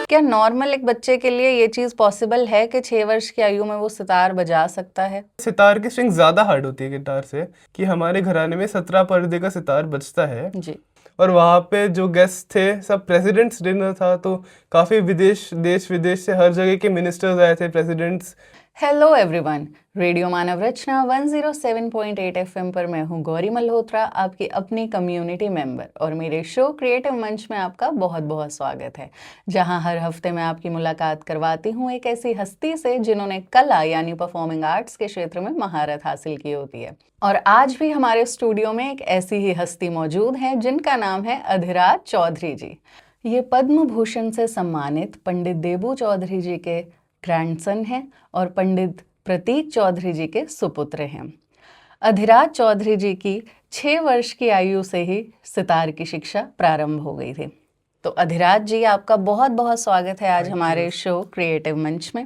क्या नॉर्मल एक बच्चे के लिए ये चीज पॉसिबल है कि 6 वर्ष की आयु में वो सितार बजा सकता है? सितार की स्ट्रिंग ज्यादा हार्ड होती है गिटार से, कि हमारे घराने में 17 पर्दे का सितार बजता है। जी। और वहाँ पे जो गेस्ट थे सब प्रेसिडेंट्स डिनर था, तो काफी देश विदेश से हर जगह के मिनिस्टर्स आए थे, प्रेसिडेंट्स। हेलो एवरीवन, रेडियो मानव रचना 107.8 एफएम पर मैं हूँ गौरी मल्होत्रा, आपकी अपनी कम्युनिटी मेंबर, और मेरे शो क्रिएटिव मंच में आपका बहुत बहुत स्वागत है, जहाँ हर हफ्ते मैं आपकी मुलाकात करवाती हूँ एक ऐसी हस्ती से जिन्होंने कला यानी परफॉर्मिंग आर्ट्स के क्षेत्र में महारत हासिल की होती है। और आज भी हमारे स्टूडियो में एक ऐसी ही हस्ती मौजूद है जिनका नाम है अधिराज चौधरी जी। ये पद्म भूषण से सम्मानित पंडित देबू चौधरी जी के ग्रैंडसन हैं और पंडित प्रतीक चौधरी जी के सुपुत्र हैं। अधिराज चौधरी जी की 6 वर्ष की आयु से ही सितार की शिक्षा प्रारंभ हो गई थी। तो अधिराज जी, आपका बहुत बहुत स्वागत है आज हमारे शो क्रिएटिव मंच में।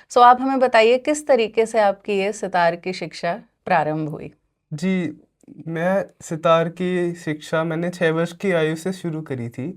सो आप हमें बताइए किस तरीके से आपकी ये सितार की शिक्षा प्रारंभ हुई? जी, मैं सितार की शिक्षा मैंने 6 वर्ष की आयु से शुरू करी थी।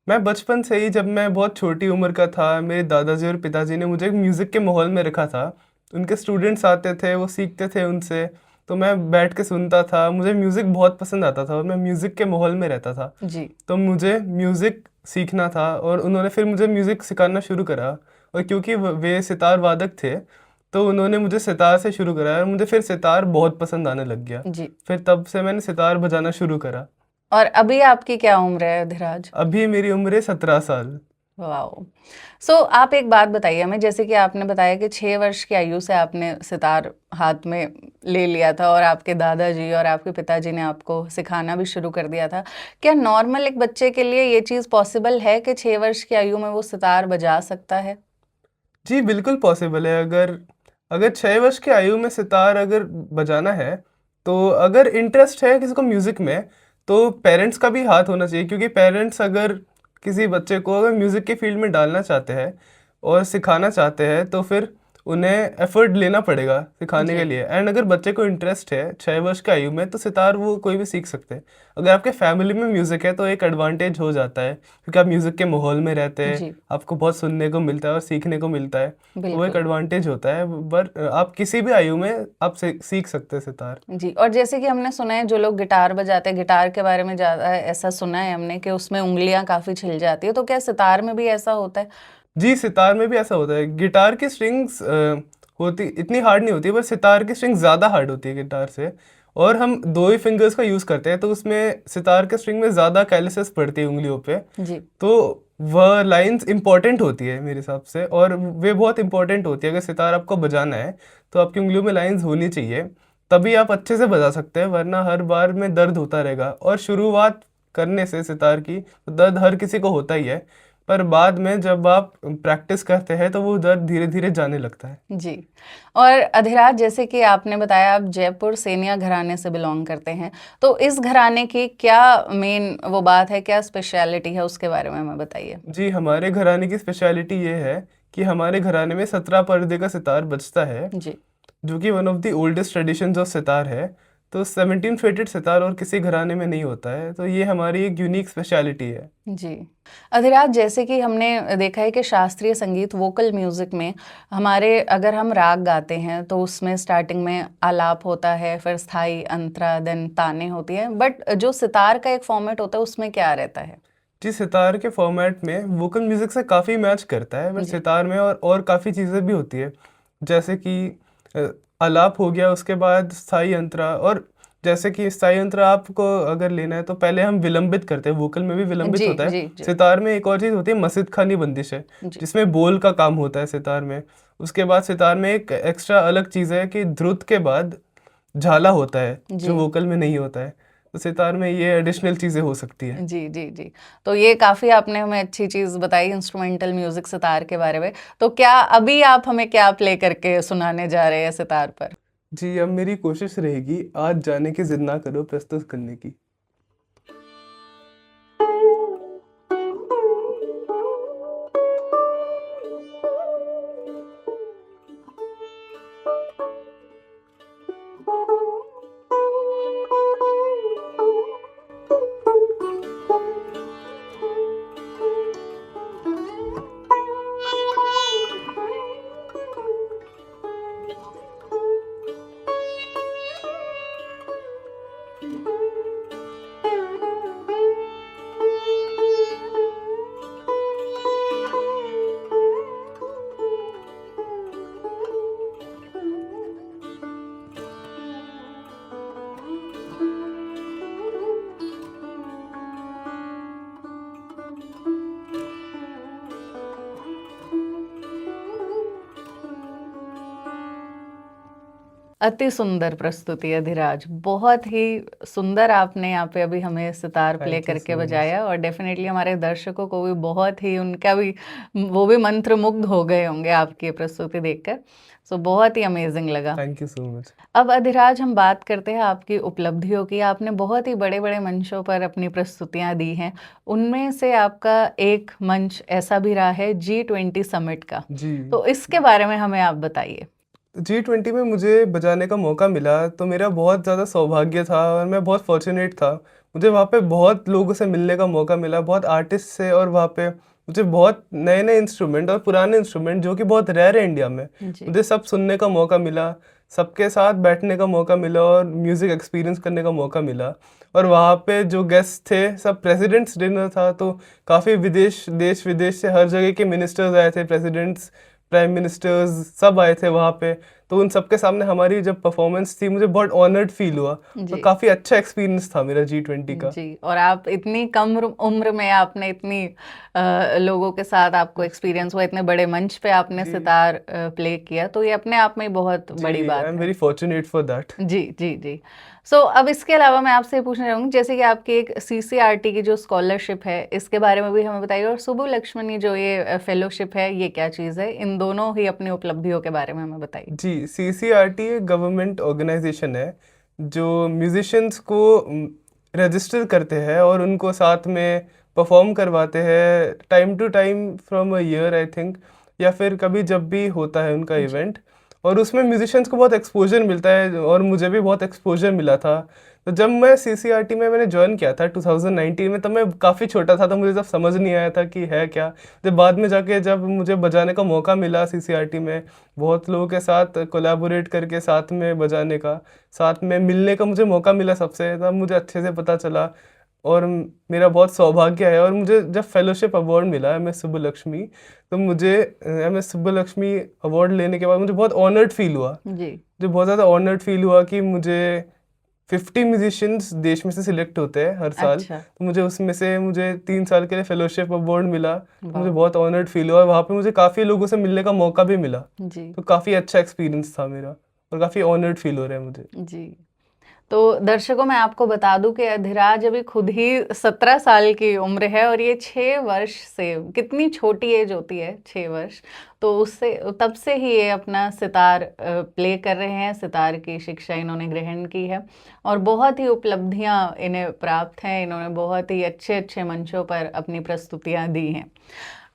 मैं बचपन से ही, जब मैं बहुत छोटी उम्र का था, मेरे दादाजी और पिताजी ने मुझे म्यूज़िक के माहौल में रखा था। उनके स्टूडेंट्स आते थे, वो सीखते थे उनसे, तो मैं बैठ के सुनता था। मुझे म्यूज़िक बहुत पसंद आता था और मैं म्यूज़िक के माहौल में रहता था। जी। तो मुझे म्यूज़िक सीखना था और उन्होंने फिर मुझे म्यूज़िक सिखाना शुरू करा। और क्योंकि वे सितार वादक थे, तो उन्होंने मुझे सितार से शुरू कराया और मुझे फिर सितार बहुत पसंद आने लग गया। जी। फिर तब से मैंने सितार बजाना शुरू करा। और अभी आपकी क्या उम्र है अधिराज? अभी मेरी उम्र है 17 साल। वाओ। सो आप एक बात बताइए हमें, जैसे कि आपने बताया कि 6 वर्ष की आयु से आपने सितार हाथ में ले लिया था और आपके दादाजी और आपके पिताजी ने आपको सिखाना भी शुरू कर दिया था। क्या नॉर्मल एक बच्चे के लिए ये चीज़ पॉसिबल है कि 6 वर्ष की आयु में वो सितार बजा सकता है? जी, बिल्कुल पॉसिबल है। अगर अगर 6 वर्ष की आयु में सितार अगर बजाना है, तो अगर इंटरेस्ट है किसी को म्यूज़िक में, तो पेरेंट्स का भी हाथ होना चाहिए। क्योंकि पेरेंट्स अगर किसी बच्चे को अगर म्यूज़िक की फील्ड में डालना चाहते हैं और सिखाना चाहते हैं, तो फिर उन्हें एफर्ट लेना पड़ेगा सिखाने के जी। लिए। एंड अगर बच्चे को इंटरेस्ट है 6 वर्ष की आयु में, तो सितार वो कोई भी सीख सकते हैं। अगर आपके फैमिली में म्यूज़िक है तो एक एडवांटेज हो जाता है, क्योंकि आप म्यूज़िक के माहौल में रहते हैं, जी। आपको बहुत सुनने को मिलता है और सीखने को मिलता है। तो वो एक बिल्कुल। एडवांटेज होता है। पर आप किसी भी आयु में आप सीख सकते हैं सितार। जी। और जैसे कि हमने सुना है जो लोग गिटार बजाते हैं, गिटार के बारे में ज़्यादा ऐसा सुना है हमने कि उसमें उंगलियां काफ़ी छिल जाती है, तो क्या सितार में भी ऐसा होता है? जी, सितार में भी ऐसा होता है। गिटार की स्ट्रिंग्स होती इतनी हार्ड नहीं होती, पर सितार की स्ट्रिंग ज़्यादा हार्ड होती है गिटार से। और हम 2 ही फिंगर्स का यूज़ करते हैं, तो उसमें सितार के स्ट्रिंग में ज़्यादा कैलिसेस पड़ती है उंगलियों पे। जी। तो वह लाइंस इंपॉर्टेंट होती है मेरे हिसाब से, और वे बहुत इंपॉर्टेंट होती है। अगर सितार आपको बजाना है तो आपकी उंगलियों में लाइंस होनी चाहिए, तभी आप अच्छे से बजा सकते हैं, वरना हर बार में दर्द होता रहेगा। और शुरुआत करने से सितार की तो दर्द हर किसी को होता ही है, पर बाद में जब आप प्रैक्टिस करते हैं तो वो दर्द धीरे धीरे जाने लगता है। जी। और अधिराज, जैसे कि आपने बताया आप जयपुर सेनिया घराने से बिलोंग करते हैं, तो इस घराने की क्या मेन वो बात है, क्या स्पेशलिटी है, उसके बारे में हमें बताइए। जी, हमारे घराने की स्पेशलिटी ये है कि हमारे घराने में 17 पर्दे का सितार बजता है, जी। जो कि one of the oldest traditions of sitar है। तो 17 फेटेड सितार और किसी घराने में नहीं होता है, तो ये हमारी एक यूनिक स्पेशलिटी है। जी। अधिराज, जैसे कि हमने देखा है कि शास्त्रीय संगीत वोकल म्यूजिक में हमारे अगर हम राग गाते हैं तो उसमें स्टार्टिंग में आलाप होता है, फिर स्थाई, अंतरा, देन ताने होती है, बट जो सितार का एक फॉर्मेट होता है उसमें क्या रहता है? जी, सितार के फॉर्मेट में वोकल म्यूजिक से काफ़ी मैच करता है, बट जी। सितार में और काफ़ी चीज़ें भी होती है। जैसे कि अ, आलाप हो गया, उसके बाद स्थाई अंतरा। और जैसे कि स्थाई अंतरा आपको अगर लेना है तो पहले हम विलंबित करते हैं, वोकल में भी विलंबित जी। होता है। जी। जी। सितार में एक और चीज़ होती है, मसिद खानी बंदिश है, जी। जिसमें बोल का काम होता है सितार में। उसके बाद सितार में एक एक्स्ट्रा अलग चीज़ है कि ध्रुत के बाद झाला होता है, जी। जो वोकल में नहीं होता है। तो सितार में ये एडिशनल चीज़ें हो सकती है। जी। जी। जी। तो ये काफ़ी आपने हमें अच्छी चीज़ बताई इंस्ट्रूमेंटल म्यूजिक सितार के बारे में। तो क्या अभी आप हमें क्या प्ले करके सुनाने जा रहे हैं सितार पर? जी, अब मेरी कोशिश रहेगी आज जाने की जिद ना करो प्रस्तुत करने की। अति सुंदर प्रस्तुति अधिराज, बहुत ही सुंदर आपने यहाँ पे अभी हमें सितार प्ले थैंक यू करके सो मच। बजाया और डेफिनेटली हमारे दर्शकों को भी बहुत ही उनका भी वो भी मंत्रमुग्ध हो गए होंगे आपकी ये प्रस्तुति देखकर। सो बहुत ही अमेजिंग लगा। Thank you so much. अब अधिराज हम बात करते हैं आपकी उपलब्धियों की। आपने बहुत ही बड़े बड़े मंचों पर अपनी प्रस्तुतियां दी हैं, उनमें से आपका एक मंच ऐसा भी रहा है G20 समिट का, जी। तो इसके बारे में हमें आप बताइए। G20 में मुझे बजाने का मौका मिला तो मेरा बहुत ज़्यादा सौभाग्य था और मैं बहुत फॉर्चुनेट था। मुझे वहाँ पे बहुत लोगों से मिलने का मौका मिला, बहुत आर्टिस्ट से, और वहाँ पे मुझे बहुत नए नए इंस्ट्रूमेंट और पुराने इंस्ट्रूमेंट जो कि बहुत रेयर है इंडिया में, जी मुझे सब सुनने का मौका मिला, सबके साथ बैठने का मौका मिला और म्यूज़िक एक्सपीरियंस करने का मौका मिला। और वहाँ पे जो गेस्ट थे सब प्रेसिडेंट्स डिनर था, तो काफ़ी देश विदेश से हर जगह के मिनिस्टर्स आए थे, प्रेसिडेंट्स, प्राइम मिनिस्टर्स सब आए थे वहाँ पे। तो उन सबके सामने हमारी जब परफॉर्मेंस थी मुझे बहुत ऑनर्ड फील हुआ। तो जी काफ़ी अच्छा एक्सपीरियंस था मेरा G20 का। जी। और आप इतनी कम उम्र में आपने इतनी लोगों के साथ आपको एक्सपीरियंस हुआ, इतने बड़े मंच पे आपने जी सितार प्ले किया, तो ये अपने आप में ही बहुत जी, बड़ी आई बात एम है। Very fortunate for that. जी जी जी। सो अब इसके अलावा मैं आपसे ये पूछना चाहूँगी, जैसे कि आपकी एक CCRT की जो स्कॉलरशिप है, इसके बारे में भी हमें बताइए, और सुबु लक्ष्मणी जो ये फेलोशिप है, ये क्या चीज़ है? इन दोनों ही अपनी उपलब्धियों के बारे में हमें बताइए। जी, CCRT एक गवर्नमेंट ऑर्गेनाइजेशन है जो म्यूजिशियंस को रजिस्टर करते हैं और उनको साथ में परफॉर्म करवाते हैं time to time from a year I think, या फिर कभी जब भी होता है उनका जी इवेंट। और उसमें म्यूजिशियंस को बहुत एक्सपोजर मिलता है और मुझे भी बहुत एक्सपोजर मिला था। तो जब मैं CCRT में मैंने ज्वाइन किया था 2019 में, तब मैं काफ़ी छोटा था, तो मुझे तब समझ नहीं आया था कि है क्या। जब बाद में जाके जब मुझे बजाने का मौका मिला CCRT में, बहुत लोगों के साथ कोलैबोरेट करके साथ में बजाने का, साथ में मिलने का मुझे मौका मिला सबसे, तब मुझे अच्छे से पता चला। और मेरा बहुत सौभाग्य है। और मुझे जब फेलोशिप अवार्ड मिला MS सुब्बुलक्ष्मी, तो मुझे MS सुब्बुलक्ष्मी अवार्ड लेने के बाद मुझे बहुत ऑनर्ड फील हुआ। जी मुझे बहुत ज़्यादा ऑनर्ड फील हुआ कि मुझे 50 म्यूजिशियंस देश में से सिलेक्ट होते हैं हर साल, अच्छा। तो मुझे उसमें से मुझे 3 साल के लिए फेलोशिप अवार्ड मिला। तो मुझे वाह। बहुत ऑनर्ड फील हुआ और वहाँ पे मुझे काफ़ी लोगों से मिलने का मौका भी मिला। जी तो काफ़ी अच्छा एक्सपीरियंस था मेरा और काफ़ी ऑनर्ड फील हो रहा है मुझे। जी। तो दर्शकों, मैं आपको बता दूं कि अधिराज अभी खुद ही 17 साल की उम्र है, और ये 6 वर्ष से, कितनी छोटी एज होती है 6 वर्ष, तो उससे तब से ही ये अपना सितार प्ले कर रहे हैं, सितार की शिक्षा इन्होंने ग्रहण की है और बहुत ही उपलब्धियां इन्हें प्राप्त हैं। इन्होंने बहुत ही अच्छे अच्छे मंचों पर अपनी प्रस्तुतियां दी हैं।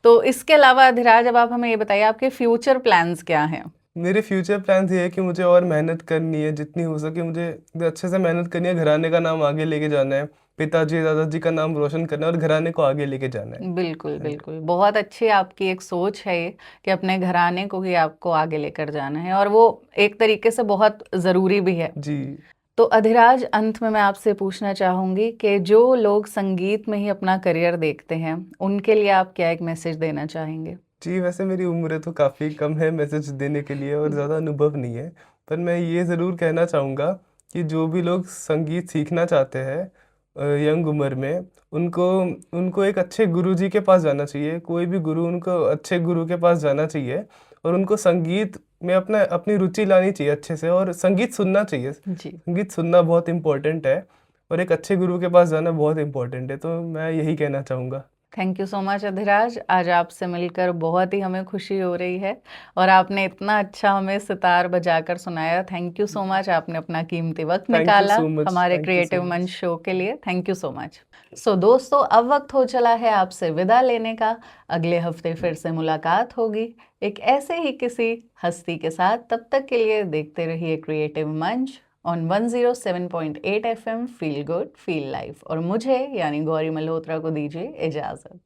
तो इसके अलावा अधिराज, अब आप हमें ये बताइए, आपके फ्यूचर प्लान्स क्या हैं? मेरे फ्यूचर प्लान्स ये है कि मुझे और मेहनत करनी है, जितनी हो सके मुझे अच्छे से मेहनत करनी है, घराने का नाम आगे लेके जाना है, पिताजी दादाजी का नाम रोशन करना है और घराने को आगे लेके जाना है। बिल्कुल हाँ जी। बिल्कुल, बहुत अच्छी आपकी एक सोच है ये, कि अपने घराने को ही आपको आगे लेकर जाना है, और वो एक तरीके से बहुत ज़रूरी भी है। जी तो अधिराज, अंत में मैं आपसे पूछना चाहूँगी कि जो लोग संगीत में ही अपना करियर देखते हैं, उनके लिए आप क्या एक मैसेज देना चाहेंगे? जी, वैसे मेरी उम्र तो काफ़ी कम है मैसेज देने के लिए और ज़्यादा अनुभव नहीं है। पर मैं ये ज़रूर कहना चाहूँगा कि जो भी लोग संगीत सीखना चाहते हैं यंग उम्र में, उनको उनको एक अच्छे गुरुजी के पास जाना चाहिए। कोई भी गुरु, उनको अच्छे गुरु के पास जाना चाहिए और उनको संगीत में अपनी रुचि लानी चाहिए अच्छे से, और संगीत सुनना चाहिए। जी। संगीत सुनना बहुत इम्पोर्टेंट है और एक अच्छे गुरु के पास जाना बहुत इम्पोर्टेंट है। तो मैं यही कहना चाहूँगा। Thank you so much Adhiraj, आज आपसे मिलकर बहुत ही हमें खुशी हो रही है, और आपने इतना अच्छा हमें सितार बजाकर सुनाया। थैंक यू सो मच, आपने अपना कीमती वक्त थैंक यू निकाला सो मच, हमारे थैंक यू सो क्रिएटिव मंच मच। शो के लिए। Thank you so much. So दोस्तों, अब वक्त हो चला है आपसे विदा लेने का। अगले हफ्ते फिर से मुलाकात होगी एक ऐसे ही किसी हस्ती के साथ। तब तक के लिए देखते रहिए क्रिएटिव मंच on 107.8 FM। Feel good feel life, और मुझे यानी गौरी मल्होत्रा को दीजिए इजाजत।